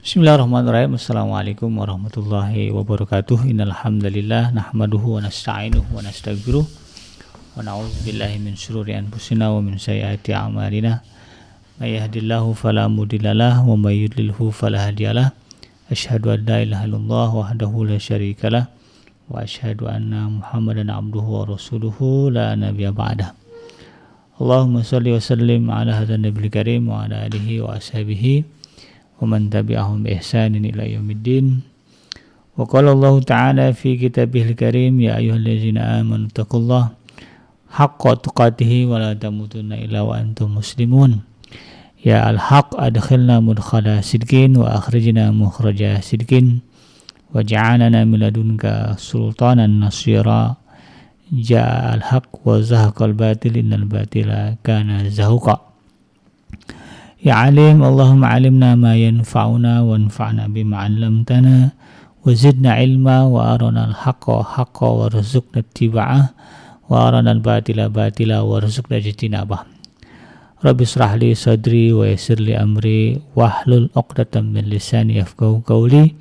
Bismillahirrahmanirrahim. Assalamualaikum warahmatullahi wabarakatuh. Innal hamdalillah nahmaduhu wa nasta'inuhu wa nastaghfiruh wa na'udzubillahi min syururi anfusina wa min sayyiati a'malina. May yahdihillahu fala mudhillalah wa may yudlilhu fala hadiyalah. Asyhadu an la ilaha illallah wahdahu la syarikalah wa asyhadu anna Muhammadan abduhu wa rasuluhu la nabiyya ba'dah. Allahumma shalli wa sallim ala hadzal nabiyil karim wa ala alihi wa ashabihi ومن تبعهم بإحسان إلى يوم الدين. وقال الله تعالى في كتابه الكريم يا أيها الذين آمنوا اتقوا الله حق تقاته ولا تموتن إلا وأنتم مسلمون. يا الحق أدخلنا مدخل صدق وأخرجنا مخرج صدق وجعلنا من لدنك سلطانا نصيرا. جاء الحق وزهق الباطل إن الباطل كان زهوقا. Ya alim, Allahumma alimna ma yanfa'una wanfa'na bima 'allamtana wa zidna ilma wa arana al-haqqa haqqa warzuqna ittiba'ah wa arana al-batila batila warzuqna ijtinabah. Rabbi shrah li sadri wa yassir li amri wahlul 'uqdatam min lisani yafqahu qawli.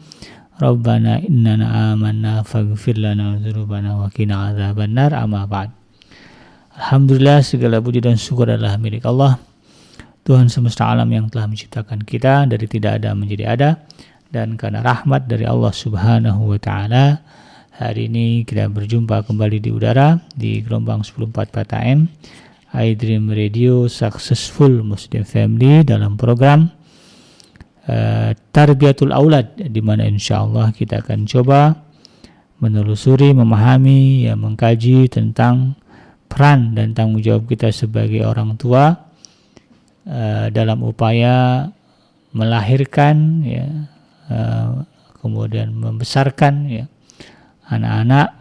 Rabbana innana amanna faghfir lana dzunubana wa qina adzabannar. Amma ba'd. Alhamdulillah, segala puji dan syukur adalah milik Allah, Tuhan semesta alam yang telah menciptakan kita dari tidak ada menjadi ada, dan karena rahmat dari Allah Subhanahu wa taala, hari ini kita berjumpa kembali di udara di gelombang 1044 AM iDream Radio Successful Muslim Family dalam program Tarbiyatul Aulad, di mana insyaallah kita akan coba menelusuri, memahami, mengkaji tentang peran dan tanggung jawab kita sebagai orang tua dalam upaya melahirkan, kemudian membesarkan anak-anak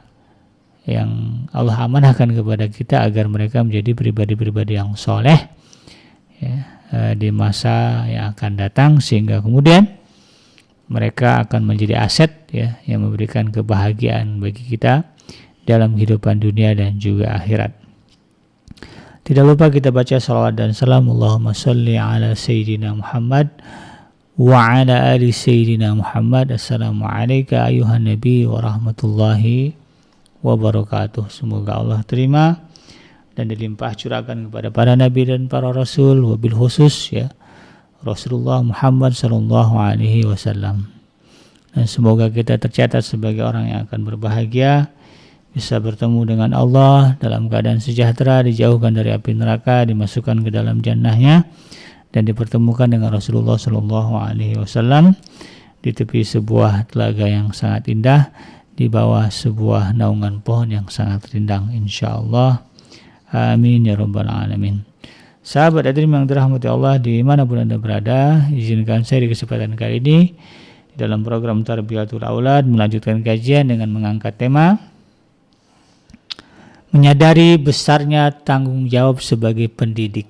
yang Allah amanahkan kepada kita agar mereka menjadi pribadi-pribadi yang soleh di masa yang akan datang, sehingga kemudian mereka akan menjadi aset yang memberikan kebahagiaan bagi kita dalam kehidupan dunia dan juga akhirat. Tidak lupa kita baca salawat dan salam Allahumma salli ala Sayyidina Muhammad wa ala ali Sayyidina Muhammad. Assalamu alayka ayuhan Nabi wa rahmatullahi wa barakatuh. Semoga Allah terima dan dilimpah curahkan kepada para Nabi dan para Rasul, wabil khusus Rasulullah Muhammad sallallahu alaihi wasallam. Dan semoga kita tercatat sebagai orang yang akan berbahagia, bisa bertemu dengan Allah dalam keadaan sejahtera, dijauhkan dari api neraka, dimasukkan ke dalam jannahnya, dan dipertemukan dengan Rasulullah Shallallahu Alaihi Wasallam di tepi sebuah telaga yang sangat indah, di bawah sebuah naungan pohon yang sangat rindang, insyaallah. Amin ya rabbal alamin. Sahabat hadirin yang dirahmati Allah dimanapun Anda berada, izinkan saya di kesempatan kali ini di dalam program Tarbiyatul Aulad melanjutkan kajian dengan mengangkat tema menyadari besarnya tanggung jawab sebagai pendidik.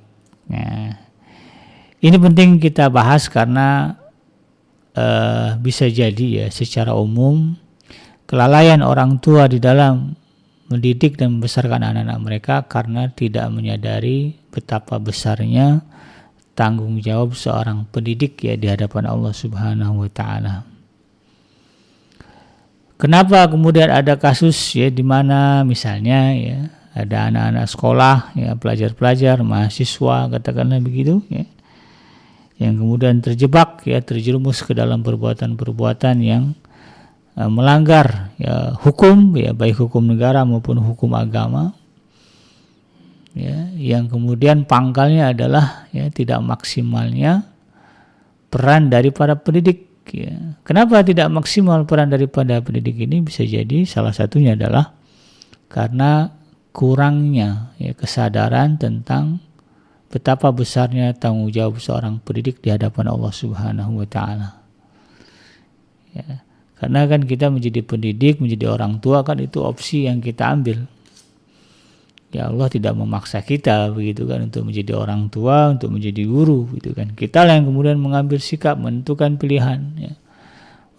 Ini penting kita bahas karena bisa jadi secara umum kelalaian orang tua di dalam mendidik dan membesarkan anak-anak mereka karena tidak menyadari betapa besarnya tanggung jawab seorang pendidik di hadapan Allah Subhanahu wa taala. Kenapa kemudian ada kasus di mana misalnya ada anak-anak sekolah, pelajar-pelajar, mahasiswa katakanlah begitu, yang kemudian terjebak, terjerumus ke dalam perbuatan-perbuatan yang melanggar hukum, baik hukum negara maupun hukum agama, yang kemudian pangkalnya adalah tidak maksimalnya peran dari para pendidik. Kenapa tidak maksimal peran daripada pendidik ini? Bisa jadi salah satunya adalah karena kurangnya kesadaran tentang betapa besarnya tanggung jawab seorang pendidik di hadapan Allah Subhanahu wa taala. Karena kan kita menjadi pendidik, menjadi orang tua kan itu opsi yang kita ambil. Allah tidak memaksa kita begitu kan untuk menjadi orang tua, untuk menjadi guru gitu kan. Kita lah yang kemudian mengambil sikap, menentukan pilihan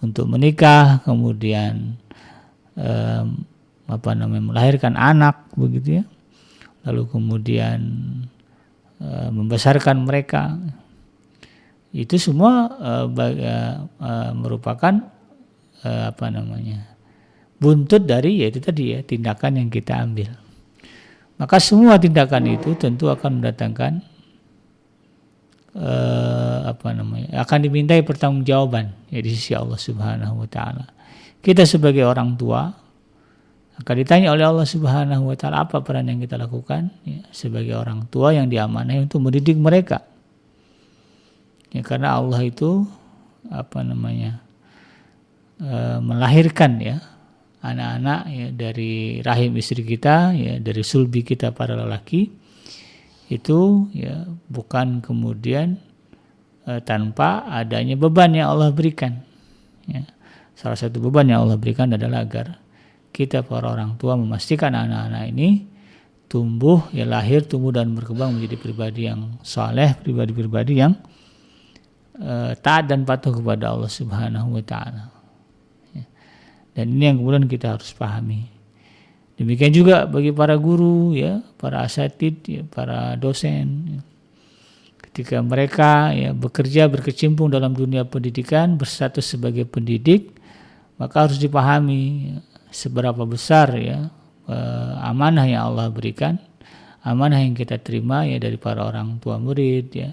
untuk menikah, kemudian melahirkan anak begitu lalu kemudian membesarkan mereka Itu semua merupakan buntut dari yaitu tadi ya tindakan yang kita ambil. Maka semua tindakan itu tentu akan mendatangkan akan dimintai pertanggungjawaban ya di sisi Allah Subhanahu wa taala. Kita sebagai orang tua akan ditanya oleh Allah Subhanahu wa taala apa peran yang kita lakukan ya, sebagai orang tua yang diamanahi untuk mendidik mereka. Ya, karena Allah itu melahirkan ya anak-anak ya dari rahim istri kita ya, dari sulbi kita para lelaki itu ya bukan kemudian tanpa adanya beban yang Allah berikan ya. Salah satu beban yang Allah berikan adalah agar kita para orang tua memastikan anak-anak ini tumbuh ya, lahir, tumbuh dan berkembang menjadi pribadi yang saleh, pribadi-pribadi yang taat dan patuh kepada Allah Subhanahu wa taala. Ya. Dan ini yang kemudian kita harus pahami. Demikian juga bagi para guru ya, para asatid ya, para dosen ya. Ketika mereka ya bekerja berkecimpung dalam dunia pendidikan, berstatus sebagai pendidik, maka harus dipahami ya, seberapa besar ya amanah yang Allah berikan, amanah yang kita terima ya dari para orang tua murid ya,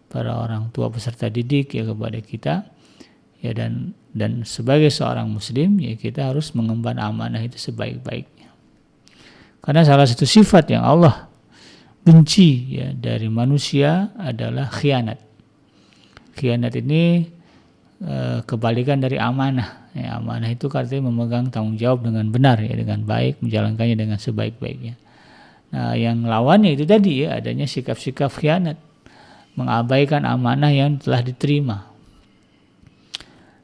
para orang tua peserta didik ya kepada kita ya, dan sebagai seorang muslim ya kita harus mengemban amanah itu sebaik-baiknya. Karena salah satu sifat yang Allah benci ya dari manusia adalah khianat. Khianat ini kebalikan dari amanah. Ya, amanah itu artinya memegang tanggung jawab dengan benar ya, dengan baik, menjalankannya dengan sebaik-baiknya. Nah, yang lawannya itu tadi ya adanya sikap-sikap khianat, mengabaikan amanah yang telah diterima.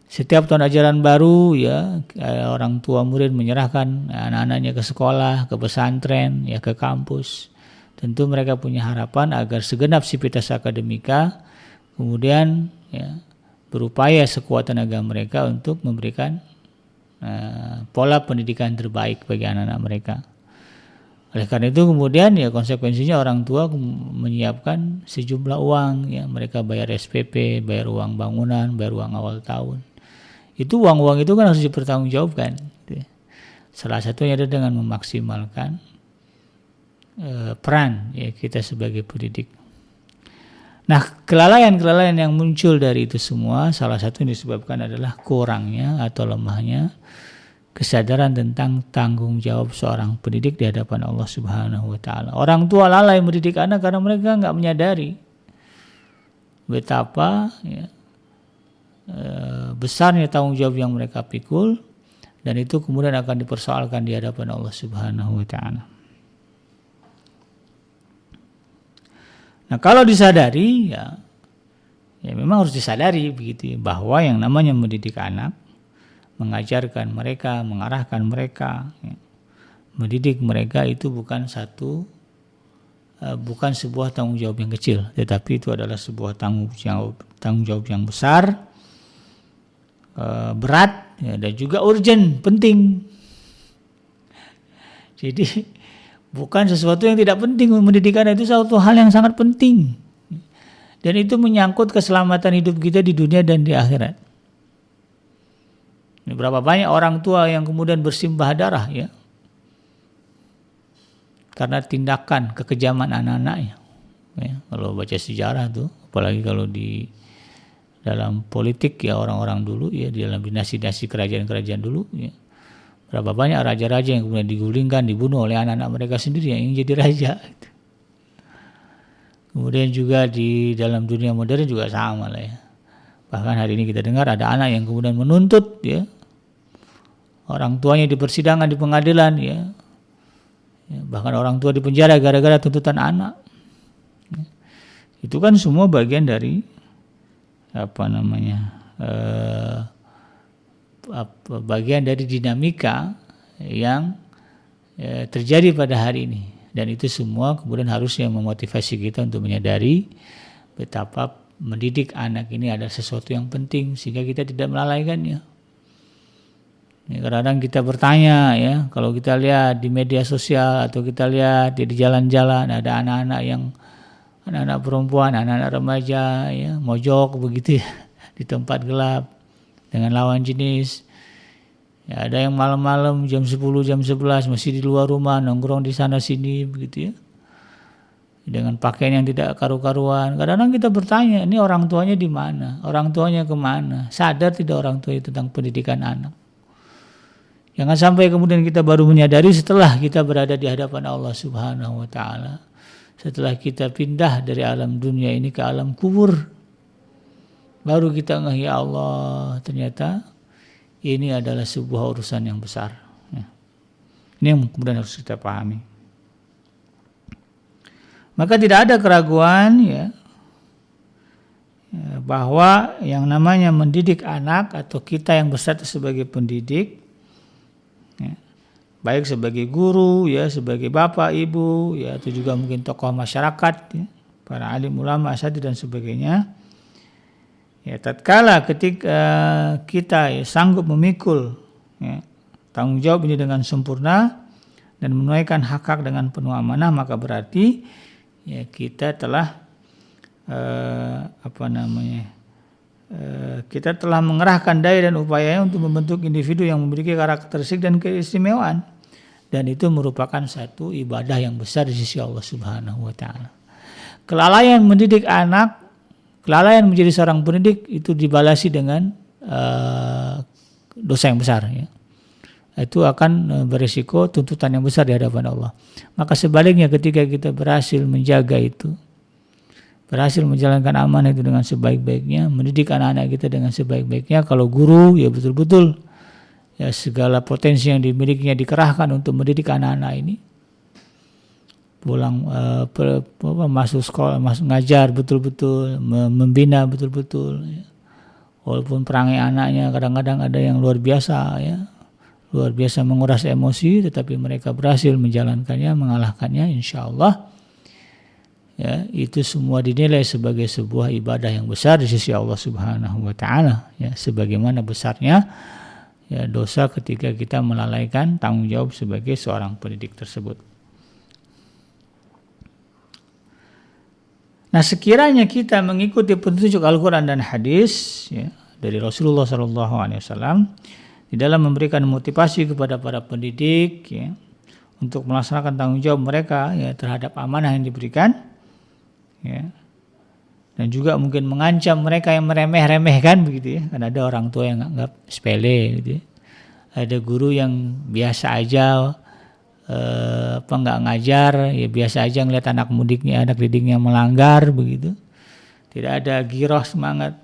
Setiap tahun ajaran baru ya orang tua murid menyerahkan anak-anaknya ke sekolah, ke pesantren, ya ke kampus. Tentu mereka punya harapan agar segenap sivitas akademika kemudian ya berupaya sekuat tenaga mereka untuk memberikan pola pendidikan terbaik bagi anak-anak mereka. Oleh karena itu kemudian ya konsekuensinya orang tua menyiapkan sejumlah uang ya, mereka bayar SPP, bayar uang bangunan, bayar uang awal tahun. Itu uang-uang itu kan harus dipertanggungjawabkan. Salah satunya adalah dengan memaksimalkan peran ya kita sebagai pendidik. Nah, kelalaian-kelalaian yang muncul dari itu semua salah satu yang disebabkan adalah kurangnya atau lemahnya kesadaran tentang tanggung jawab seorang pendidik di hadapan Allah Subhanahu wa taala. Orang tua lalai mendidik anak karena mereka enggak menyadari betapa ya, besarnya tanggung jawab yang mereka pikul, dan itu kemudian akan dipersoalkan di hadapan Allah Subhanahu wa taala. Nah, kalau disadari ya memang harus disadari begitu ya, bahwa yang namanya mendidik anak, mengajarkan mereka, mengarahkan mereka, ya, mendidik mereka itu bukan sebuah tanggung jawab yang kecil, tetapi itu adalah sebuah tanggung jawab yang besar, berat, ya, dan juga urgent, penting. Jadi bukan sesuatu yang tidak penting. Mendidik anak itu suatu hal yang sangat penting, dan itu menyangkut keselamatan hidup kita di dunia dan di akhirat. Berapa banyak orang tua yang kemudian bersimbah darah ya karena tindakan kekejaman anak-anaknya ya. Kalau baca sejarah tuh, apalagi kalau di dalam politik ya, orang-orang dulu ya, di dalam dinasti-dinasti kerajaan-kerajaan dulu ya, berapa banyak raja-raja yang kemudian digulingkan, dibunuh oleh anak-anak mereka sendiri yang ingin jadi raja. Kemudian juga di dalam dunia modern juga sama lah ya. Bahkan hari ini kita dengar ada anak yang kemudian menuntut ya orang tuanya di persidangan, di pengadilan ya. Bahkan orang tua dipenjara gara-gara tuntutan anak. Itu kan semua bagian dari bagian dari dinamika yang terjadi pada hari ini, dan itu semua kemudian harusnya memotivasi kita untuk menyadari betapa mendidik anak ini adalah sesuatu yang penting sehingga kita tidak melalaikannya. Kadang-kadang kita bertanya ya, kalau kita lihat di media sosial atau kita lihat di jalan-jalan ada anak-anak yang anak-anak perempuan, anak-anak remaja ya, mojok begitu ya, di tempat gelap dengan lawan jenis. Ya, ada yang malam-malam jam 10, jam 11 masih di luar rumah nongkrong di sana sini begitu ya. Dengan pakaian yang tidak karu-karuan. Kadang-kadang kita bertanya, ini orang tuanya di mana? Orang tuanya kemana? Sadar tidak orang tua itu tentang pendidikan anak? Jangan sampai kemudian kita baru menyadari setelah kita berada di hadapan Allah Subhanahu wa Ta'ala. Setelah kita pindah dari alam dunia ini ke alam kubur, baru kita ngeh, ya Allah, ternyata ini adalah sebuah urusan yang besar. Ini yang kemudian harus kita pahami. Maka tidak ada keraguan ya, bahwa yang namanya mendidik anak atau kita yang berstatus sebagai pendidik, ya, baik sebagai guru ya, sebagai bapak, ibu ya, atau juga mungkin tokoh masyarakat ya, para alim ulama, asatidz dan sebagainya. Ya, tatkala ketika kita ya, sanggup memikul ya, tanggung jawab ini dengan sempurna dan menunaikan hak-hak dengan penuh amanah, maka berarti ya, kita telah kita telah mengerahkan daya dan upayanya untuk membentuk individu yang memiliki karakteristik dan keistimewaan, dan itu merupakan satu ibadah yang besar di sisi Allah Subhanahu wa Ta'ala. Kelalaian mendidik anak, kelalaian menjadi seorang pendidik itu dibalasi dengan dosa yang besar ya. Itu akan berisiko tuntutan yang besar di hadapan Allah. Maka sebaliknya ketika kita berhasil menjaga itu, berhasil menjalankan amanah itu dengan sebaik-baiknya, mendidik anak-anak kita dengan sebaik-baiknya, kalau guru ya betul-betul ya segala potensi yang dimilikinya dikerahkan untuk mendidik anak-anak ini, pulang masuk sekolah, masuk ngajar betul-betul, membina betul-betul ya. Walaupun perangai anaknya kadang-kadang ada yang luar biasa ya, luar biasa menguras emosi, tetapi mereka berhasil menjalankannya, mengalahkannya, insya Allah ya, itu semua dinilai sebagai sebuah ibadah yang besar di sisi Allah Subhanahu wa Ta'ala ya, sebagaimana besarnya ya dosa ketika kita melalaikan tanggung jawab sebagai seorang pendidik tersebut. Nah, sekiranya kita mengikuti petunjuk Al-Quran dan hadis ya, dari Rasulullah SAW di dalam memberikan motivasi kepada para pendidik ya, untuk melaksanakan tanggung jawab mereka ya, terhadap amanah yang diberikan ya, dan juga mungkin mengancam mereka yang meremeh-remehkan begitu ya, kan ada orang tua yang anggap sepele gitu ya. Ada guru yang biasa aja nggak ngajar ya, biasa aja ngeliat anak didiknya melanggar begitu, tidak ada giroh semangat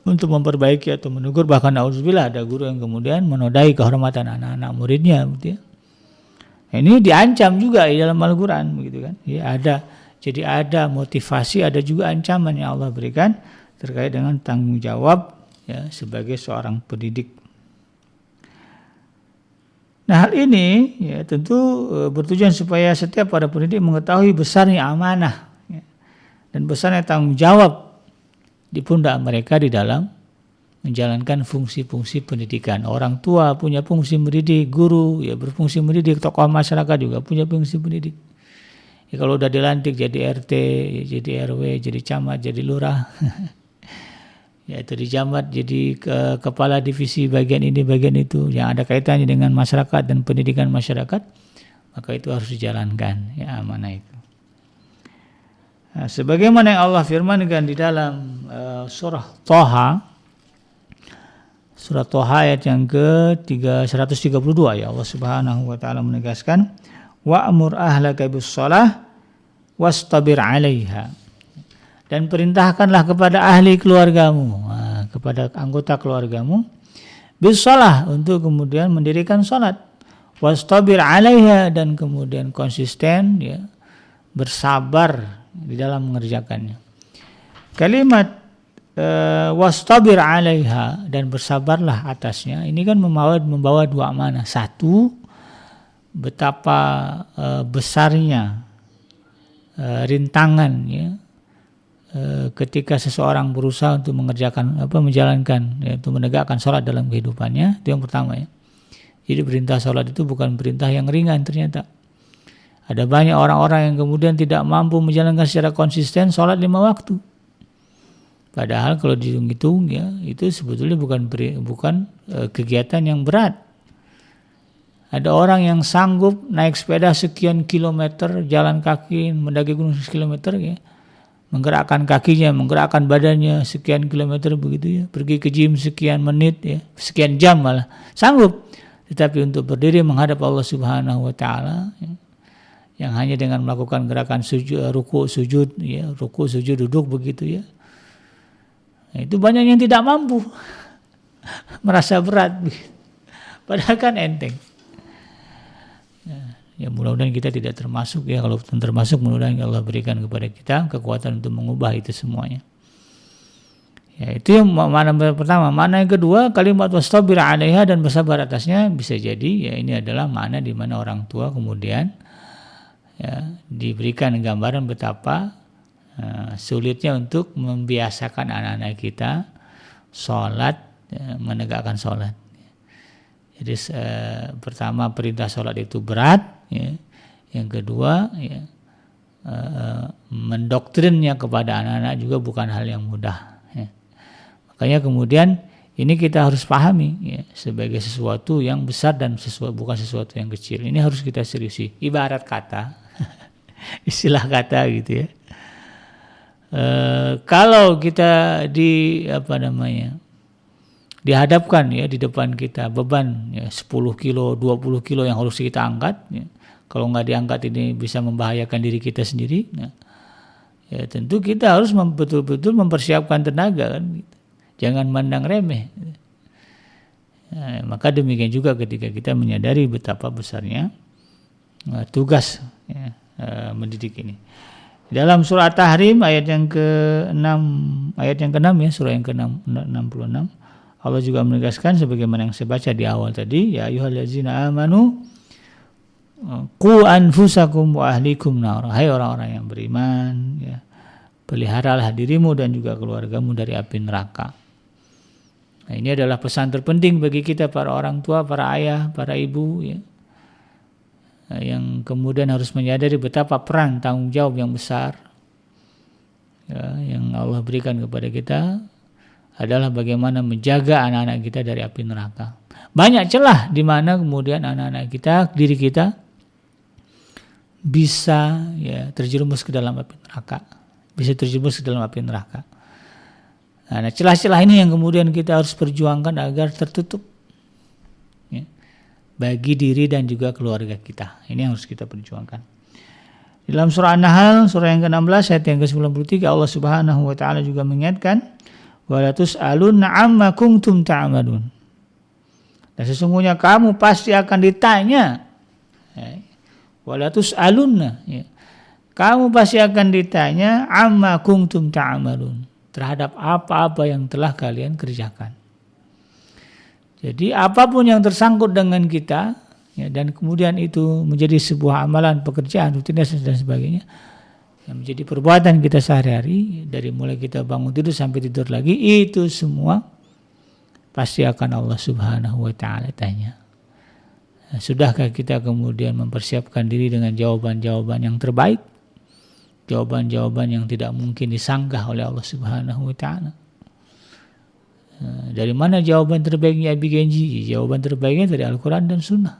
untuk memperbaiki atau menegur, bahkan auzubillah ada guru yang kemudian menodai kehormatan anak-anak muridnya gitu ya. Ini diancam juga di dalam Al-Quran begitu kan ya, jadi ada motivasi, ada juga ancaman yang Allah berikan terkait dengan tanggung jawab ya, sebagai seorang pendidik. Nah, hal ini ya tentu bertujuan supaya setiap para pendidik mengetahui besarnya amanah ya, dan besarnya tanggung jawab di pundak mereka di dalam menjalankan fungsi-fungsi pendidikan. Orang tua punya fungsi mendidik, guru ya berfungsi mendidik, tokoh masyarakat juga punya fungsi pendidik. Ya, kalau udah dilantik jadi RT, ya jadi RW, jadi camat, jadi lurah, ya itu di jamat jadi kepala divisi bagian ini, bagian itu, yang ada kaitannya dengan masyarakat dan pendidikan masyarakat, maka itu harus dijalankan ya amanah itu. Nah, sebagaimana yang Allah firmankan di dalam surah Thaha ayat yang ke-132 ya, Allah Subhanahu wa Ta'ala menegaskan, wa'mur ahlaka bis-shalah wastabir 'alaiha, dan perintahkanlah kepada ahli keluargamu, kepada anggota keluargamu, bis-shalah, untuk kemudian mendirikan salat, wastabir 'alaiha, dan kemudian konsisten ya, bersabar di dalam mengerjakannya. Kalimat wastabir 'alaiha, dan bersabarlah atasnya, ini kan membawa dua makna. Satu, betapa besarnya rintangan ya, ketika seseorang berusaha untuk menjalankan ya, untuk menegakkan sholat dalam kehidupannya. Itu yang pertama ya. Jadi perintah sholat itu bukan perintah yang ringan ternyata. Ada banyak orang-orang yang kemudian tidak mampu menjalankan secara konsisten sholat 5 waktu. Padahal kalau dihitung-hitung ya, itu sebetulnya bukan kegiatan yang berat. Ada orang yang sanggup naik sepeda sekian kilometer, jalan kaki, mendaki gunung sekilometer ya, menggerakkan kakinya, menggerakkan badannya sekian kilometer begitu ya, pergi ke gym sekian menit ya, sekian jam malah sanggup. Tetapi untuk berdiri menghadap Allah Subhanahu wa taala ya, yang hanya dengan melakukan gerakan sujud, ruku, sujud ya, ruku, sujud, duduk begitu ya. Nah, itu banyak yang tidak mampu. Merasa berat. Padahal kan enteng. Ya mudah-mudahan kita tidak termasuk ya, kalau termasuk mudah-mudahan Allah berikan kepada kita kekuatan untuk mengubah itu semuanya. Ya itu yang mana pertama. Mana yang kedua, kalimat wastabir 'alaiha, dan bersabar atasnya. Bisa jadi ya ini adalah mana di mana orang tua kemudian ya diberikan gambaran betapa sulitnya untuk membiasakan anak-anak kita sholat, ya, menegakkan sholat. Jadi pertama perintah sholat itu berat, ya. Yang kedua ya, mendoktrinnya kepada anak-anak juga bukan hal yang mudah. Ya. Makanya kemudian ini kita harus pahami ya, sebagai sesuatu yang besar dan bukan sesuatu yang kecil. Ini harus kita seriusi. Ibarat kata, istilah kata gitu ya. Kalau kita dihadapkan ya di depan kita beban ya 10 kilo, 20 kilo yang harus kita angkat ya. Kalau nggak diangkat ini bisa membahayakan diri kita sendiri ya. Ya tentu kita harus betul-betul mempersiapkan tenaga kan gitu. Jangan mandang remeh. Ya, maka demikian juga ketika kita menyadari betapa besarnya tugas ya, mendidik ini. Dalam surah At-Tahrim ayat yang ke-6 ya, surah yang ke-66, Allah juga menegaskan sebagaimana yang saya baca di awal tadi, ya ayyuhallazina amanu qu anfusakum wa ahlikum nar. Hai orang-orang yang beriman ya, peliharalah dirimu dan juga keluargamu dari api neraka. Nah, ini adalah pesan terpenting bagi kita para orang tua, para ayah, para ibu ya, yang kemudian harus menyadari betapa peran tanggung jawab yang besar ya, yang Allah berikan kepada kita adalah bagaimana menjaga anak-anak kita dari api neraka. Banyak celah di mana kemudian anak-anak kita, diri kita bisa ya terjerumus ke dalam api neraka, Nah, celah-celah ini yang kemudian kita harus perjuangkan agar tertutup ya, bagi diri dan juga keluarga kita. Ini yang harus kita perjuangkan. Dalam surah An-Nahl, surah yang ke-16 ayat yang ke-93, Allah Subhanahu wa taala juga mengingatkan, wala tus'alunna 'amma kuntum ta'malun. Dan sesungguhnya kamu pasti akan ditanya. Wala tus'alunna, ya. Kamu pasti akan ditanya 'amma kuntum ta'malun, terhadap apa-apa yang telah kalian kerjakan. Jadi apapun yang tersangkut dengan kita ya, dan kemudian itu menjadi sebuah amalan, pekerjaan, rutinitas dan sebagainya, yang menjadi perbuatan kita sehari-hari, dari mulai kita bangun tidur sampai tidur lagi, itu semua pasti akan Allah Subhanahu wa taala tanya. Nah, sudahkah kita kemudian mempersiapkan diri dengan jawaban-jawaban yang terbaik? Jawaban-jawaban yang tidak mungkin disanggah oleh Allah Subhanahu wa taala. Dari mana jawaban terbaiknya Abi Genji? Jawaban terbaiknya dari Al-Quran dan Sunnah.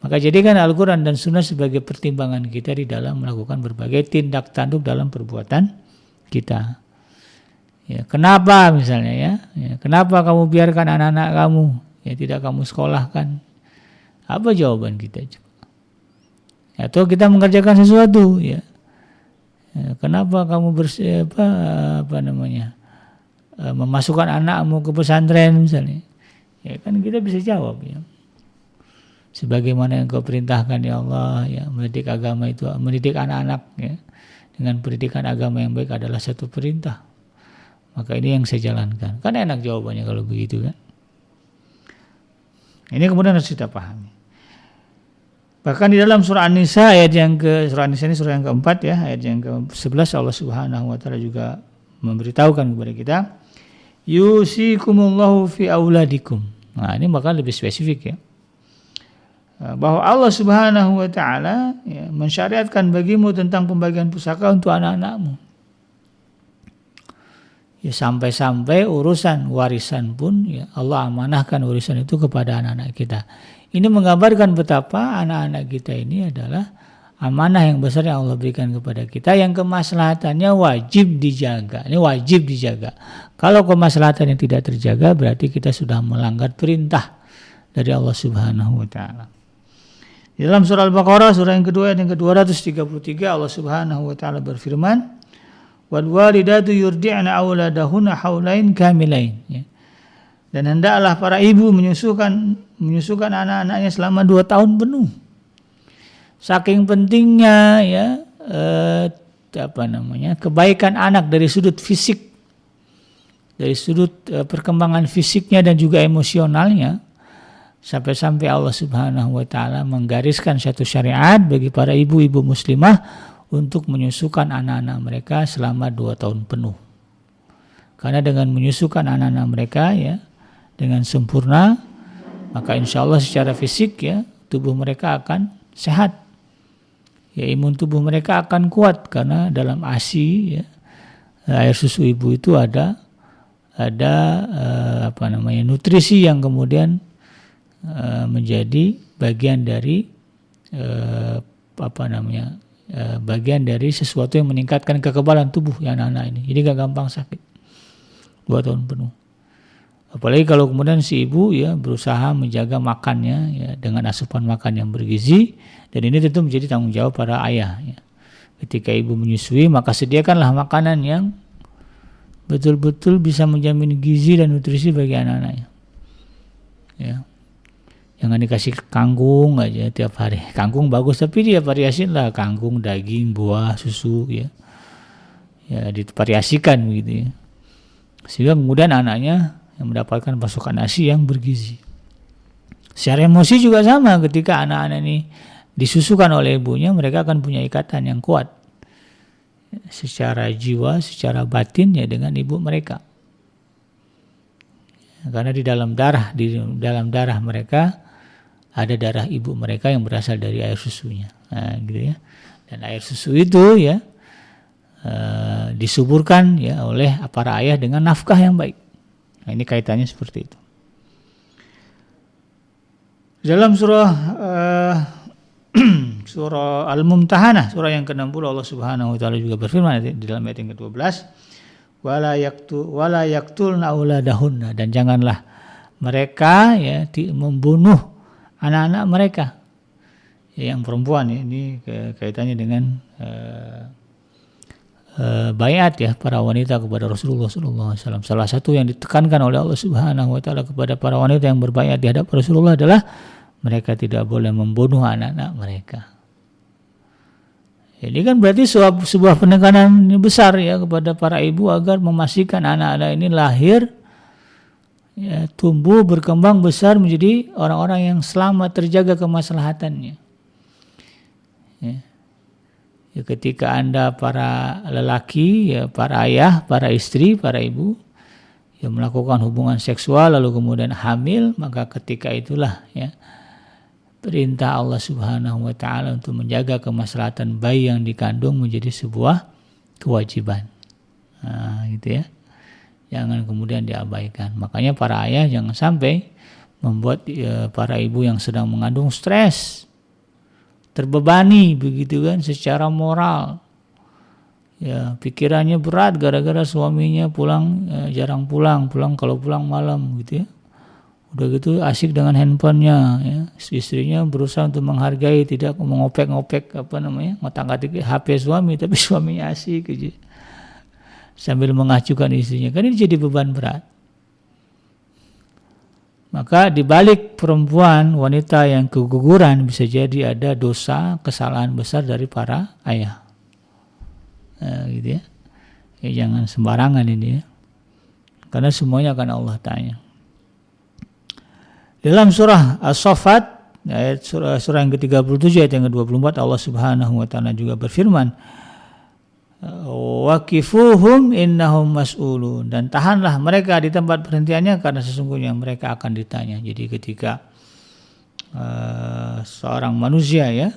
Maka jadikan Al-Quran dan Sunnah sebagai pertimbangan kita di dalam melakukan berbagai tindak tanduk dalam perbuatan kita. Ya, kenapa misalnya ya, kenapa kamu biarkan anak-anak kamu ya tidak kamu sekolahkan? Apa jawaban kita? Atau kita mengerjakan sesuatu ya, kenapa kamu memasukkan anakmu ke pesantren misalnya, ya kan kita bisa jawab ya, sebagaimana yang kau perintahkan ya Allah ya, mendidik agama itu, mendidik anak-anak ya dengan pendidikan agama yang baik adalah satu perintah, maka ini yang saya jalankan. Kan enak jawabannya kalau begitu kan. Ini kemudian harus kita pahami. Bahkan di dalam surah An-Nisa surah An-Nisa ini surah yang keempat ya, ayat yang ke-11, Allah Subhanahu wa taala juga memberitahukan kepada kita, yusikumullahu fi auladikum. Nah, ini bakal lebih spesifik ya. bahwa Allah Subhanahu wa taala ya, mensyariatkan bagimu tentang pembagian pusaka untuk anak-anakmu. Ya, sampai-sampai urusan warisan pun ya Allah amanahkan urusan itu kepada anak-anak kita. Ini menggambarkan betapa anak-anak kita ini adalah amanah yang besar yang Allah berikan kepada kita, yang kemaslahatannya wajib dijaga. Ini wajib dijaga. Kalau kemaslahatan yang tidak terjaga berarti kita sudah melanggar perintah dari Allah Subhanahu wa taala. Di dalam surah Al-Baqarah surah yang kedua ayat yang ke-233 Allah Subhanahu wa taala berfirman, "Wal walidatu yurdi'na auladahunna haulain kamilain." Ya. Dan hendaklah para ibu menyusukan anak-anaknya selama 2 tahun penuh. Saking pentingnya ya kebaikan anak dari sudut fisik, dari sudut perkembangan fisiknya dan juga emosionalnya, sampai-sampai Allah Subhanahu wa taala menggariskan satu syariat bagi para ibu-ibu muslimah untuk menyusukan anak-anak mereka selama 2 tahun penuh. Karena dengan menyusukan anak-anak mereka ya dengan sempurna, maka insya Allah secara fisik ya tubuh mereka akan sehat. Ya, imun tubuh mereka akan kuat karena dalam ASI ya, air susu ibu itu ada nutrisi yang kemudian menjadi bagian dari bagian dari sesuatu yang meningkatkan kekebalan tubuh ya anak-anak ini. Jadi gak gampang sakit 2 tahun penuh. Apalagi kalau kemudian si ibu ya berusaha menjaga makannya ya dengan asupan makan yang bergizi, dan ini tentu menjadi tanggung jawab para ayah ya. Ketika ibu menyusui maka sediakanlah makanan yang betul-betul bisa menjamin gizi dan nutrisi bagi anak-anaknya. Ya. Jangan dikasih kangkung aja tiap hari. Kangkung bagus tapi dia variasiin lah, kangkung, daging, buah, susu ya. Ya divariasikan begitu ya. Sehingga kemudian anaknya yang mendapatkan pasokan ASI yang bergizi. Secara emosi juga sama, ketika anak-anak ini disusukan oleh ibunya, mereka akan punya ikatan yang kuat secara jiwa, secara batin ya dengan ibu mereka. Karena di dalam darah mereka ada darah ibu mereka yang berasal dari air susunya. Nah, gitu ya. Dan air susu itu ya disuburkan ya oleh para ayah dengan nafkah yang baik. Nah, ini kaitannya seperti itu. Dalam surah Al-Mumtahanah, surah yang ke-60, Allah Subhanahu wa taala juga berfirman di dalam ayat yang ke-12, wala yaqtulna auladahunna, dan janganlah mereka ya membunuh anak-anak mereka. Ya, yang perempuan ya, ini kaitannya dengan bayat ya para wanita kepada Rasulullah SAW. Salah satu yang ditekankan oleh Allah Subhanahu wa taala kepada para wanita yang berbayat di hadapan Rasulullah adalah mereka tidak boleh membunuh anak-anak mereka. Ini kan berarti sebuah penekanan besar ya kepada para ibu agar memastikan anak-anak ini lahir ya, tumbuh berkembang besar menjadi orang-orang yang selamat, terjaga kemaslahatannya. Ya. Ya, ketika Anda para lelaki, ya, para ayah, para istri, para ibu yang melakukan hubungan seksual lalu kemudian hamil, maka ketika itulah ya perintah Allah Subhanahu wa taala untuk menjaga kemaslahatan bayi yang dikandung menjadi sebuah kewajiban. Nah, gitu ya. Jangan kemudian diabaikan. Makanya para ayah jangan sampai membuat para ibu yang sedang mengandung stres, terbebani begitu kan secara moral. Ya, pikirannya berat gara-gara suaminya jarang pulang kalau pulang malam gitu ya. Udah gitu asik dengan handphonenya ya. Istrinya berusaha untuk menghargai, tidak mengopek-ngopek ngotak-ngatik HP suami, tapi suaminya asik aja. Sambil mengacukan istrinya. Kan ini jadi beban berat. Maka di balik perempuan, wanita yang keguguran bisa jadi ada dosa, kesalahan besar dari para ayah. Gitu ya. Ya jangan sembarangan ini ya. Karena semuanya akan Allah tanya. Dalam surah As-Saffat, ayat surah yang ke-37 ayat yang ke-24, Allah Subhanahu wa taala juga berfirman, waqifuhum innahum mas'ulun, dan tahanlah mereka di tempat perhentiannya karena sesungguhnya mereka akan ditanya. Jadi ketika seorang manusia ya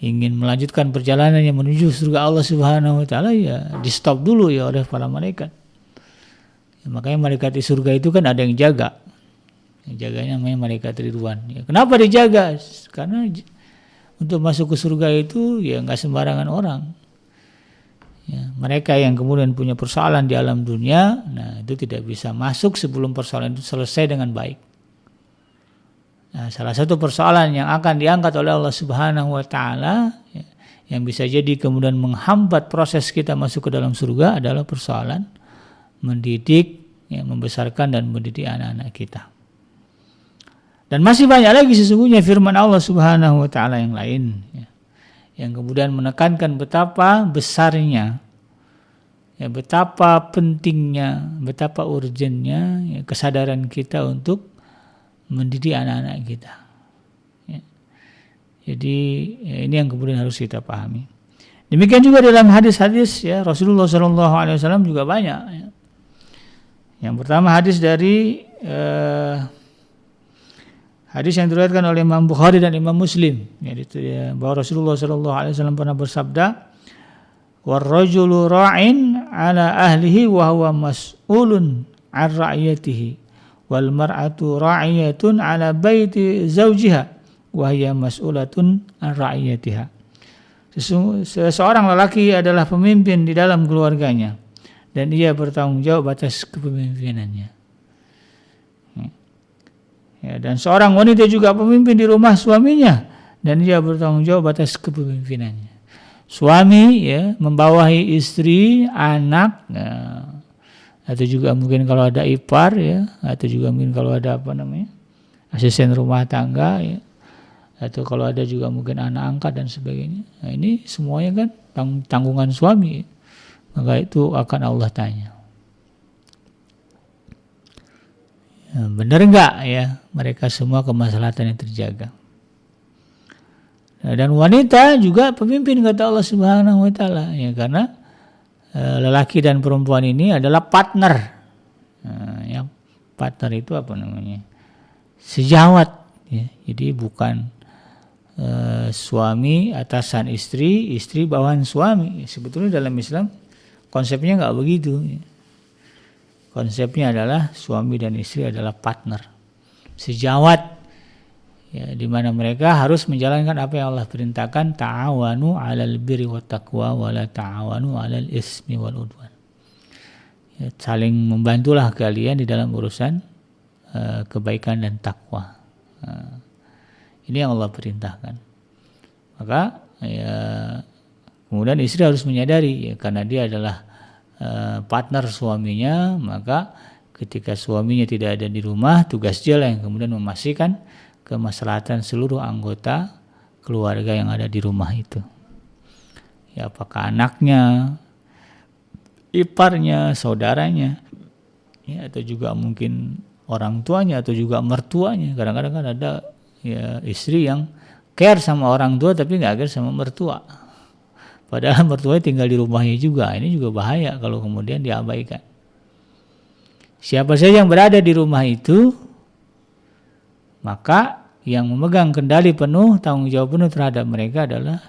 ingin melanjutkan perjalanannya menuju surga Allah Subhanahu wa taala, ya di stop dulu ya oleh para malaikat. Ya, makanya malaikat di surga itu kan ada yang jaga. Yang jaganya namanya malaikat Ridwan. Ya, kenapa dijaga? Karena untuk masuk ke surga itu ya nggak sembarangan orang. Ya, mereka yang kemudian punya persoalan di alam dunia, nah itu tidak bisa masuk sebelum persoalan itu selesai dengan baik. Nah, salah satu persoalan yang akan diangkat oleh Allah Subhanahu wa taala ya, yang bisa jadi kemudian menghambat proses kita masuk ke dalam surga adalah persoalan mendidik, ya, membesarkan dan mendidik anak-anak kita. Dan masih banyak lagi sesungguhnya firman Allah Subhanahu wa taala yang lain ya, yang kemudian menekankan betapa besarnya, ya, betapa pentingnya, betapa urgennya ya, kesadaran kita untuk mendidik anak-anak kita. Ya. Jadi ya, ini yang kemudian harus kita pahami. Demikian juga dalam hadis-hadis ya Rasulullah SAW juga banyak. Ya. Yang pertama hadis dari hadis yang diriwayatkan oleh Imam Bukhari dan Imam Muslim, yaitu ya, bahwa Rasulullah SAW pernah bersabda, "War-rajulu ra'in 'ala ahlihi wa huwa mas'ulun 'an ra'iyatihi." Wal mar'atu ra'iyatun 'ala baiti zawjiha wa hiya mas'ulatun an ra'iyatiha. Seseorang lelaki adalah pemimpin di dalam keluarganya dan ia bertanggung jawab atas kepemimpinannya. Ya, dan seorang wanita juga pemimpin di rumah suaminya dan ia bertanggung jawab atas kepemimpinannya. Suami ya membawahi istri, anak, atau juga mungkin kalau ada ipar ya, atau juga mungkin kalau ada asisten rumah tangga ya, atau kalau ada juga mungkin anak angkat dan sebagainya. Nah, ini semuanya kan tanggungan suami, maka itu akan Allah tanya. Ya, benar enggak ya mereka semua kemaslahatan yang terjaga. Nah, dan wanita juga pemimpin kata Allah Subhanahu wa taala ya, karena lelaki dan perempuan ini adalah partner. Ya, partner itu sejawat. Ya. Jadi bukan suami atasan istri, istri bawahan suami. Sebetulnya dalam Islam konsepnya nggak begitu. Ya. Konsepnya adalah suami dan istri adalah partner, sejawat. Ya, di mana mereka harus menjalankan apa yang Allah perintahkan, ta'awanu 'alal birri wat taqwa wa la ta'awanu 'alal ismi wal udwan. Ya, saling membantulah kalian di dalam urusan kebaikan dan takwa. Ini yang Allah perintahkan. Maka ya, kemudian istri harus menyadari ya, karena dia adalah partner suaminya, maka ketika suaminya tidak ada di rumah, tugas dia lah yang kemudian memastikan kemaslahatan seluruh anggota keluarga yang ada di rumah itu. Ya, apakah anaknya, iparnya, saudaranya, ya, atau juga mungkin orang tuanya atau juga mertuanya. Kadang-kadang kan ada ya istri yang care sama orang tua tapi nggak care sama mertua. Padahal mertuanya tinggal di rumahnya juga. Ini juga bahaya kalau kemudian diabaikan. Siapa saja yang berada di rumah itu, maka yang memegang kendali penuh, tanggung jawab penuh terhadap mereka adalah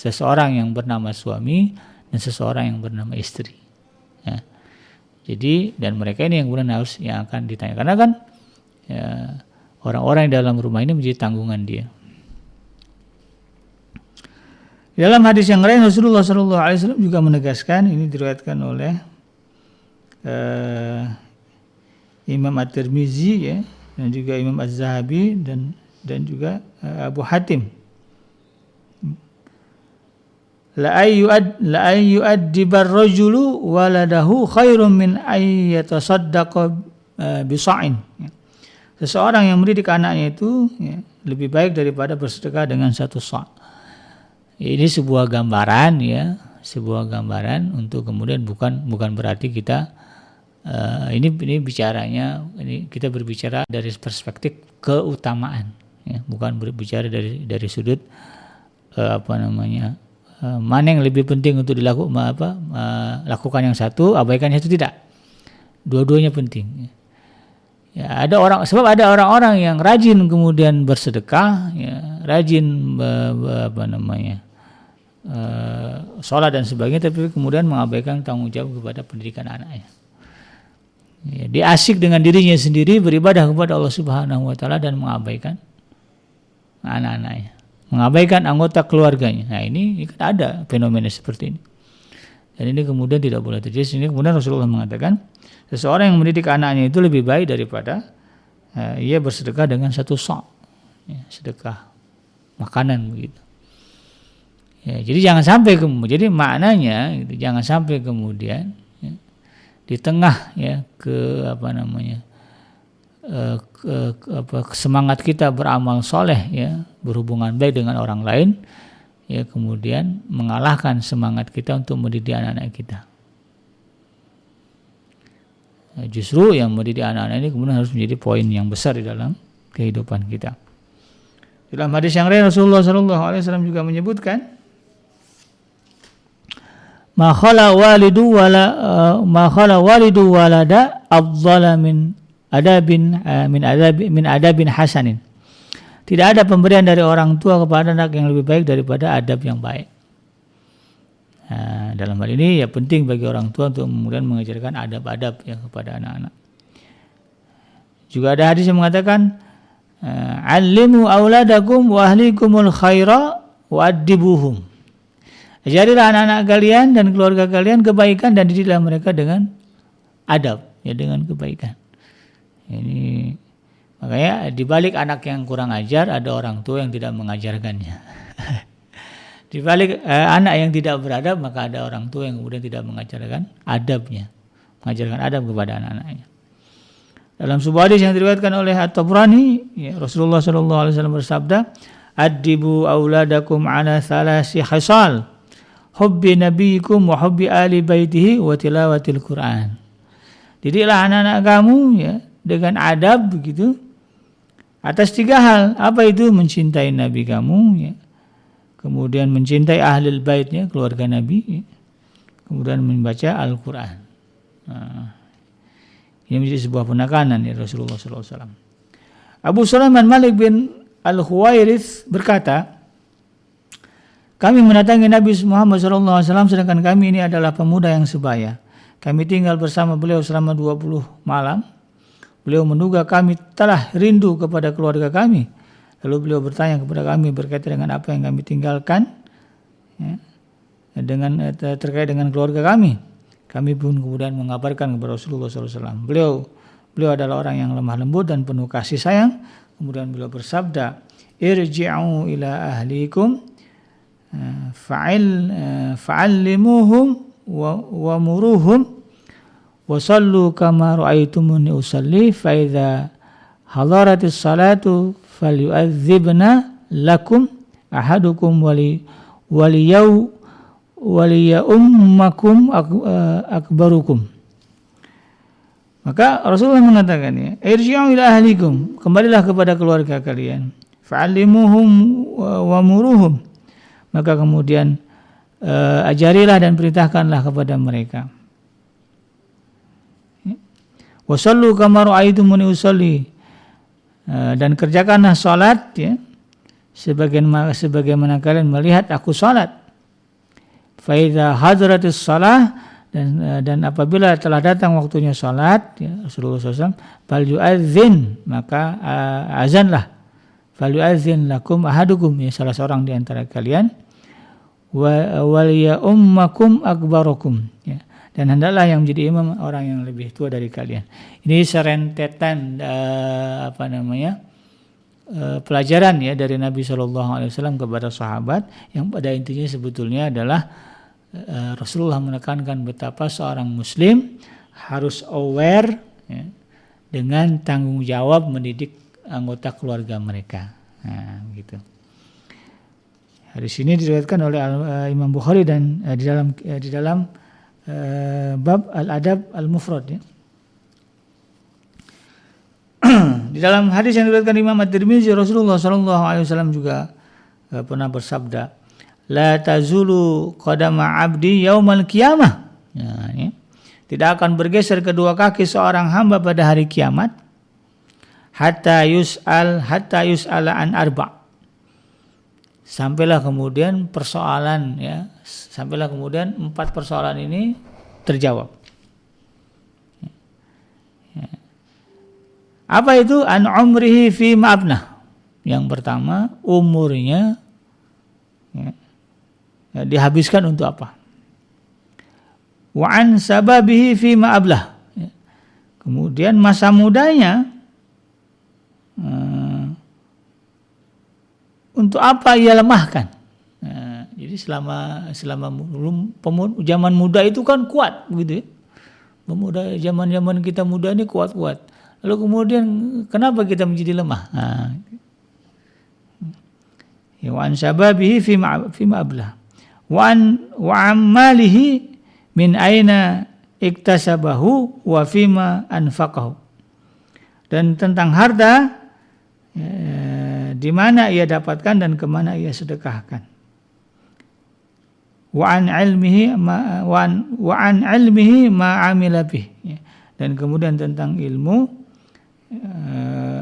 seseorang yang bernama suami dan seseorang yang bernama istri. Ya. Jadi dan mereka ini yang kemudian harus yang akan ditanya, karena kan ya, orang-orang di dalam rumah ini menjadi tanggungan dia. Dalam hadis yang lain Rasulullah SAW juga menegaskan, ini diriwayatkan oleh Imam At-Tirmizi ya, dan juga Imam Az-Zahabi dan juga Abu Hatim. La ayyu'addibar rajulu waladahu khairun min ayyatasaddaqa bisa'in. Seseorang yang mendidik anaknya itu ya, lebih baik daripada bersedekah dengan satu sa'. Ini sebuah gambaran ya, sebuah gambaran untuk kemudian bukan berarti kita ini bicaranya, ini kita berbicara dari perspektif keutamaan ya, bukan berbicara dari sudut mana yang lebih penting untuk lakukan yang satu, abaikan yang satu, tidak. Dua-duanya penting. Ya, sebab ada orang-orang yang rajin kemudian bersedekah, ya, rajin sholat dan sebagainya, tapi kemudian mengabaikan tanggung jawab kepada pendidikan anaknya. Ya, dia asik dengan dirinya sendiri beribadah kepada Allah Subhanahu wa taala dan mengabaikan anak-anaknya, mengabaikan anggota keluarganya. Nah, ini kan ada fenomena seperti ini. Dan ini kemudian tidak boleh terjadi. Sehingga kemudian Rasulullah mengatakan seseorang yang mendidik anaknya itu lebih baik daripada ia bersedekah dengan satu sok, ya, sedekah makanan begitu. Ya, jadi jangan sampai jadi maknanya gitu, jangan sampai kemudian ya, di tengah ya semangat kita beramal soleh ya, berhubungan baik dengan orang lain, ya kemudian mengalahkan semangat kita untuk mendidik anak-anak kita. Nah, justru yang mendidik anak-anak ini kemudian harus menjadi poin yang besar di dalam kehidupan kita. Dalam hadis yang lain Rasulullah SAW juga menyebutkan, ma khala walidu walada afdhala min adabin hasanin. Tidak ada pemberian dari orang tua kepada anak yang lebih baik daripada adab yang baik. Nah, dalam hal ini ya penting bagi orang tua untuk kemudian mengajarkan adab-adab ya kepada anak-anak. Juga ada hadis yang mengatakan, "Allimu auladakum wa ahlikumul khaira wa addibuhum." Ajarilah anak-anak kalian dan keluarga kalian kebaikan dan didiklah mereka dengan adab, ya dengan kebaikan. Ini makanya di balik anak yang kurang ajar ada orang tua yang tidak mengajarkannya. Di balik anak yang tidak beradab maka ada orang tua yang kemudian tidak mengajarkan adabnya, mengajarkan adab kepada anak-anaknya. Dalam sebuah hadis yang diriwayatkan oleh At-Tabrani, ya, Rasulullah SAW bersabda, "Addibu auladakum ala thalasi khisal, hubbi nabiyikum wa hubbi ali baitihi wa tilawatil Qur'an." Didiklah anak-anak kamu ya dengan adab begitu atas 3 hal. Apa itu? Mencintai Nabi kamu ya, kemudian mencintai ahlul baitnya, keluarga Nabi ya, kemudian membaca Al-Quran. Nah, ini menjadi sebuah penekanan ya Rasulullah SAW. Abu Sulaiman Malik bin Al-Huwairits berkata, kami mendatangi Nabi Muhammad SAW sedangkan kami ini adalah pemuda yang sebaya. Kami tinggal bersama beliau selama 20 malam. Beliau menduga kami telah rindu kepada keluarga kami. Lalu beliau bertanya kepada kami berkaitan dengan apa yang kami tinggalkan, ya, terkait dengan keluarga kami. Kami pun kemudian mengabarkan kepada Rasulullah SAW. Beliau adalah orang yang lemah lembut dan penuh kasih sayang. Kemudian beliau bersabda, irji'u ila ahlikum fa'allimuhum wa muruhum wa sallu kama ra'aitumuni usalli fa idza hadaratis salatu falyu'adzibna lakum ahadukum waliyummakum akbarukum. Maka Rasulullah mengatakan ya, irji'u ila ahlikum, kembalilah kepada keluarga kalian, fa'allimuhum wa muruhum, maka kemudian ajarilah dan perintahkanlah kepada mereka. Wasallu kama ra'aitumuni usalli, dan kerjakanlah salat ya sebagaimana kalian melihat aku salat. Fa idza hadratis shalah, dan apabila telah datang waktunya salat ya, Rasulullah SAW fal yu'adzin, maka azanlah, fal yu'adzin lakum ahadukum, ya salah seorang di antara kalian, wal ya ummakum akbarukum, ya, dan hendaklah yang menjadi imam orang yang lebih tua dari kalian. Ini serentetan pelajaran ya dari Nabi SAW kepada sahabat yang pada intinya sebetulnya adalah Rasulullah menekankan betapa seorang muslim harus aware ya, dengan tanggung jawab mendidik anggota keluarga mereka. Nah, gitu. Hadis ini diriwayatkan oleh Imam Bukhari dan di dalam bab al-adab al-mufrad ya. Di dalam hadis yang diriwayatkan Imam At-Tirmizi, Rasulullah SAW juga pernah bersabda, la tazulu qadama abdi yaumal qiyamah, ya, ya. Tidak akan bergeser kedua kaki seorang hamba pada hari kiamat hatta yus'ala an arba'. Sampailah kemudian 4 persoalan ini terjawab. Apa itu? An umrihi fi ma'abnah. Yang pertama, umurnya dihabiskan untuk apa? Wa an sababihi fi ma'ablah. Kemudian masa mudanya untuk apa ia lemahkan? Jadi selama zaman muda itu kan kuat, begitu ya. Pemuda zaman kita muda ini kuat-kuat. Lalu kemudian kenapa kita menjadi lemah? Wa an sababihi fi ma'ablah. Wa ammalihi min aina iktasabahu wa fima anfaqahu. Dan tentang harta, di mana ia dapatkan dan kemana ia sedekahkan. Wa an ilmihi ma amila bih. Dan kemudian tentang ilmu,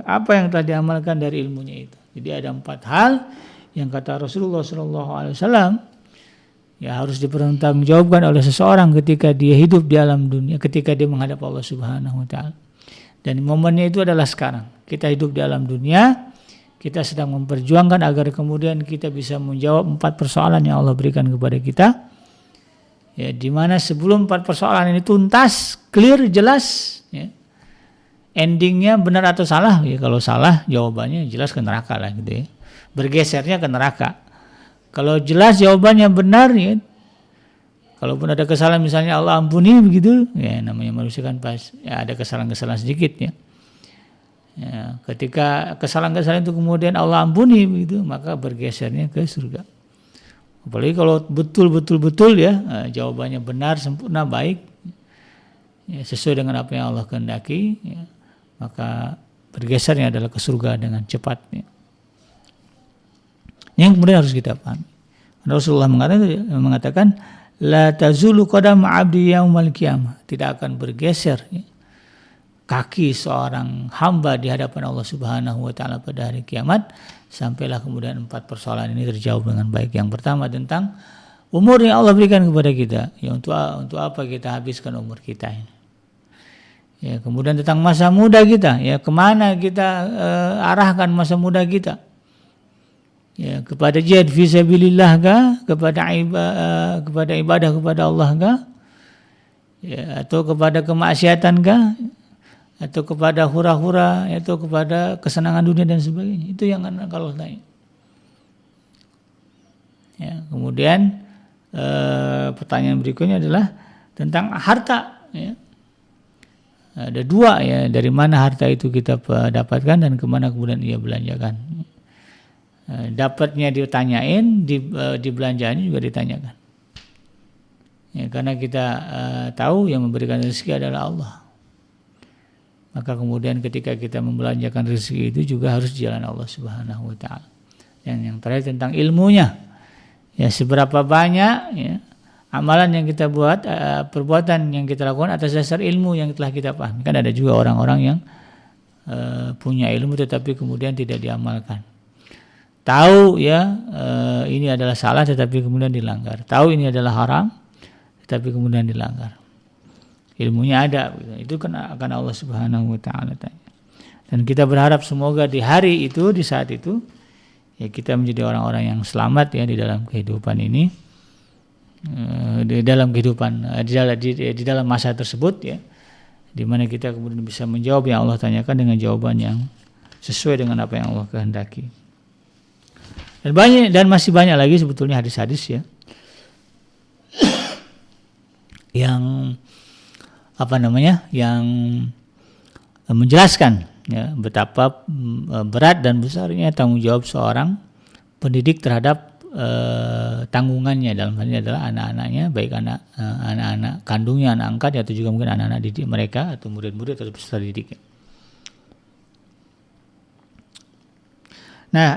apa yang telah diamalkan dari ilmunya itu. Jadi ada 4 hal yang kata Rasulullah SAW harus dipertanggungjawabkan oleh seseorang ketika dia hidup di alam dunia, ketika dia menghadap Allah Subhanahu wa taala. Dan momennya itu adalah sekarang. Kita hidup di alam dunia, kita sedang memperjuangkan agar kemudian kita bisa menjawab 4 persoalan yang Allah berikan kepada kita. Ya, di mana sebelum 4 persoalan ini tuntas, clear, jelas, ya, endingnya benar atau salah. Ya, kalau salah jawabannya jelas ke neraka lah gitu ya. Bergesernya ke neraka. Kalau jelas jawabannya benar, ya, kalaupun ada kesalahan misalnya Allah ampuni begitu, ya namanya manusia kan pas ya ada kesalahan-kesalahan sedikit ya. Ya, ketika kesalahan-kesalahan itu kemudian Allah ampuni begitu, maka bergesernya ke surga. Apalagi kalau betul ya, jawabannya benar, sempurna, baik, ya, sesuai dengan apa yang Allah kehendaki, ya, maka bergesernya adalah ke surga dengan cepat. Ya. Yang kemudian harus kita pahami. Rasulullah mengatakan la tazulu qadam 'abdi yaumal qiyamah. Tidak akan bergeser ya, kaki seorang hamba di hadapan Allah Subhanahu wa taala pada hari kiamat sampailah kemudian 4 persoalan ini terjawab dengan baik. Yang pertama tentang umur yang Allah berikan kepada kita. Ya, untuk apa kita habiskan umur kita ini? Ya, kemudian tentang masa muda kita, ya kemana kita arahkan masa muda kita? Ya, kepada jihad fisabilillah kah, kepada ibadah kepada Allah kah, ya, atau kepada kemaksiatan kah, atau kepada hura-hura, atau kepada kesenangan dunia dan sebagainya. Itu yang akan Allah tanya. Ya, kemudian pertanyaan berikutnya adalah tentang harta. Ya. Ada 2 ya, dari mana harta itu kita dapatkan dan kemana kemudian ia belanjakan. Dapatnya ditanyain, dibelanjaannya juga ditanyakan. Ya, karena kita tahu yang memberikan rezeki adalah Allah. Maka kemudian ketika kita membelanjakan rezeki itu juga harus di jalan Allah Subhanahu wa taala. Dan yang terakhir tentang ilmunya. Ya, seberapa banyak ya, amalan yang kita buat, perbuatan yang kita lakukan atas dasar ilmu yang telah kita pahami. Kan ada juga orang-orang yang punya ilmu tetapi kemudian tidak diamalkan. Tahu ya ini adalah salah tetapi kemudian dilanggar. Tahu ini adalah haram tetapi kemudian dilanggar. Ilmunya ada, itu kan akan Allah Subhanahu wa taala tanya. Dan kita berharap semoga di hari itu, di saat itu, ya kita menjadi orang-orang yang selamat ya di dalam kehidupan ini, di dalam kehidupan di dalam masa tersebut ya, di mana kita kemudian bisa menjawab yang Allah tanyakan dengan jawaban yang sesuai dengan apa yang Allah kehendaki. Dan masih banyak lagi sebetulnya hadis-hadis ya yang yang menjelaskan ya betapa berat dan besarnya tanggung jawab seorang pendidik terhadap tanggungannya, dalam hal ini adalah anak-anaknya, baik anak-anak kandungnya, anak angkat atau juga mungkin anak-anak didik mereka atau murid-murid atau peserta didiknya. Nah,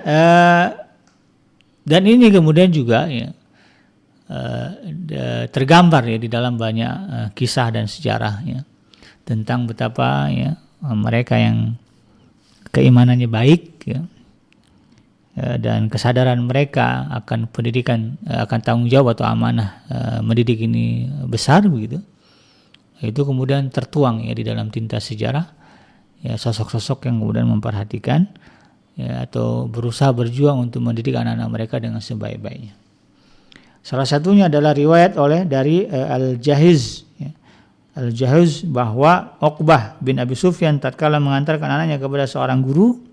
dan ini kemudian juga ya tergambar ya di dalam banyak kisah dan sejarah ya tentang betapa ya mereka yang keimanannya baik, ya, dan kesadaran mereka akan pendidikan, akan tanggung jawab atau amanah mendidik ini besar begitu, itu kemudian tertuang ya di dalam tinta sejarah, ya, sosok-sosok yang kemudian memperhatikan, ya, atau berusaha berjuang untuk mendidik anak-anak mereka dengan sebaik-baiknya. Salah satunya adalah riwayat dari Al-Jahiz, ya, Al-Jahiz bahwa Uqbah bin Abi Sufyan tatkala mengantarkan anaknya kepada seorang guru,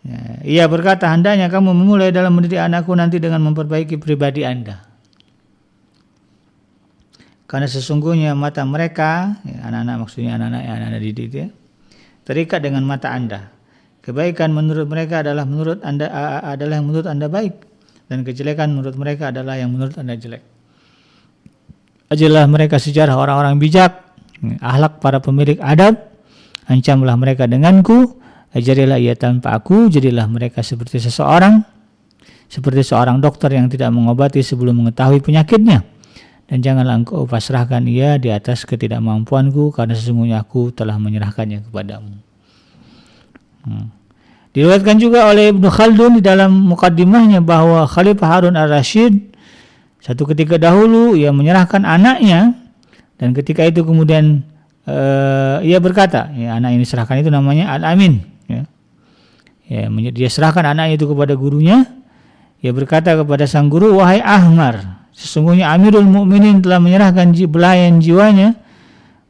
ya, ia berkata, hendaknya kamu memulai dalam mendidik anakku nanti dengan memperbaiki pribadi Anda. Karena sesungguhnya mata mereka, ya, anak-anak maksudnya anak-anak didik ya, terikat dengan mata Anda. Kebaikan menurut mereka adalah menurut Anda baik, dan kejelekan menurut mereka adalah yang menurut Anda jelek. Ajarlah mereka sejarah orang-orang bijak, akhlak para pemilik adab, ancamlah mereka denganku, ajarilah ia tanpa aku, jadilah mereka seperti seorang dokter yang tidak mengobati sebelum mengetahui penyakitnya, dan janganlah engkau pasrahkan ia di atas ketidakmampuanku, karena sesungguhnya aku telah menyerahkannya kepadamu. Diriwayatkan juga oleh Ibnu Khaldun di dalam mukaddimahnya bahwa Khalifah Harun ar-Rasyid satu ketika dahulu ia menyerahkan anaknya, dan ketika itu kemudian ia berkata, ya, anak ini serahkan itu namanya Al-Amin, ya. Ya, dia serahkan anaknya itu kepada gurunya. Ia berkata kepada sang guru, wahai Ahmar, sesungguhnya Amirul Mukminin telah menyerahkan belayan jiwanya,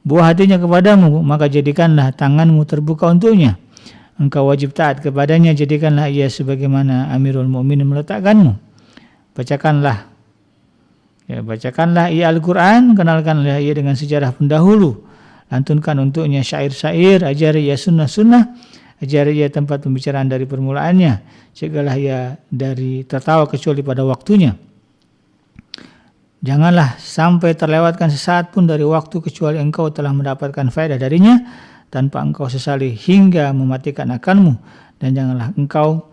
buah hatinya kepadamu, maka jadikanlah tanganmu terbuka untuknya. Engkau wajib taat kepadanya, jadikanlah ia sebagaimana Amirul Mukminin meletakkanmu. Bacakanlah ia Al-Quran, kenalkanlah ia dengan sejarah pendahulu, lantunkan untuknya syair-syair, ajari ia sunnah-sunnah, ajari ia tempat pembicaraan dari permulaannya, cegahlah ia dari tertawa kecuali pada waktunya. Janganlah sampai terlewatkan sesaat pun dari waktu kecuali engkau telah mendapatkan faedah darinya, tanpa engkau sesali hingga mematikan akalmu, dan janganlah engkau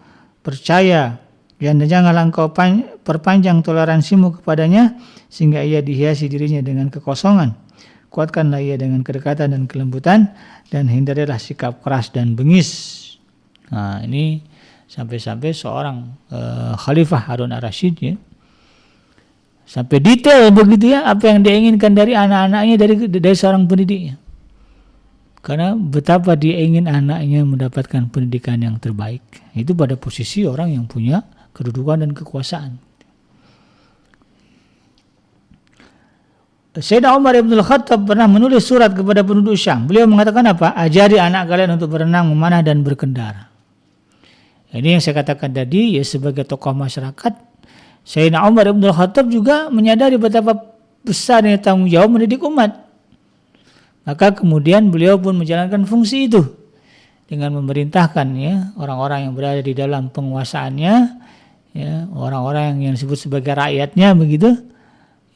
perpanjang toleransimu kepadanya sehingga ia dihiasi dirinya dengan kekosongan. Kuatkanlah ia dengan kedekatan dan kelembutan, dan hindarilah sikap keras dan bengis. Nah, ini sampai-sampai seorang Khalifah Harun ar-Rasyid, ya, sampai detail begitu ya apa yang dia inginkan dari anak-anaknya, dari seorang pendidiknya. Karena betapa dia ingin anaknya mendapatkan pendidikan yang terbaik. Itu pada posisi orang yang punya kedudukan dan kekuasaan. Sayyidina Umar Ibn Khattab pernah menulis surat kepada penduduk Syam. Beliau mengatakan apa? Ajari anak kalian untuk berenang, memanah, dan berkendara. Ini yang saya katakan tadi, ya, sebagai tokoh masyarakat, Sayyidina Umar Ibn Khattab juga menyadari betapa besarnya tanggung jawab mendidik umat. Maka kemudian beliau pun menjalankan fungsi itu dengan memerintahkan, ya, orang-orang yang berada di dalam penguasaannya, ya, orang-orang yang disebut sebagai rakyatnya begitu,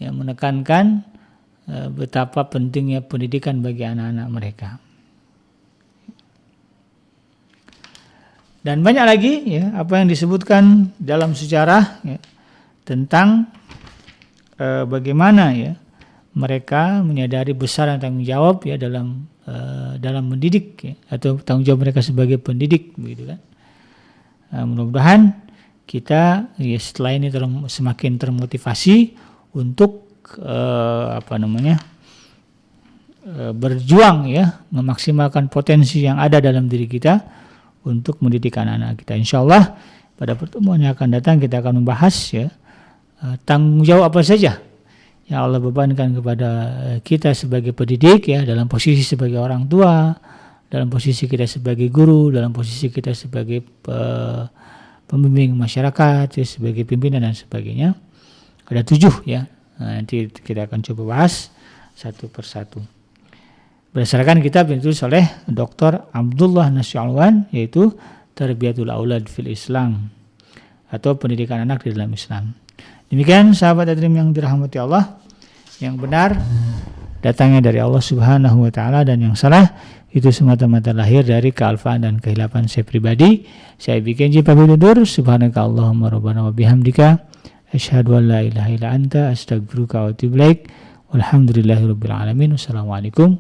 ya, menekankan betapa pentingnya pendidikan bagi anak-anak mereka. Dan banyak lagi, ya, apa yang disebutkan dalam sejarah, ya, tentang bagaimana, ya, mereka menyadari besar tanggung jawab, ya, dalam mendidik, ya, atau tanggung jawab mereka sebagai pendidik begitu kan. Mudah-mudahan kita, ya, setelah ini semakin termotivasi untuk berjuang, ya, memaksimalkan potensi yang ada dalam diri kita untuk mendidik anak-anak kita. Insyaallah pada pertemuan yang akan datang kita akan membahas, ya, tanggung jawab apa saja yang Allah bebankan kepada kita sebagai pendidik, ya, dalam posisi sebagai orang tua, dalam posisi kita sebagai guru, dalam posisi kita sebagai pembimbing masyarakat, ya, sebagai pimpinan dan sebagainya. Ada 7, ya. Nah, nanti kita akan coba bahas satu persatu. Berdasarkan kitab yang ditulis oleh Dr. Abdullah Nasyalwan, yaitu Tarbiyatul Aulad fil Islam, atau pendidikan anak di dalam Islam. Demikian sahabat Adrim yang dirahmati Allah, yang benar datangnya dari Allah Subhanahu wa taala, dan yang salah itu semata-mata lahir dari kealfaan dan kehilapan saya pribadi. Saya bikin pamit undur. Subhanakallahumma rabbana wa bihamdika asyhadu an la ilaha illa anta astaghfiruka wa atubu ilaik. Walhamdulillahirabbil alamin. Wassalamualaikum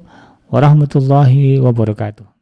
warahmatullahi wabarakatuh.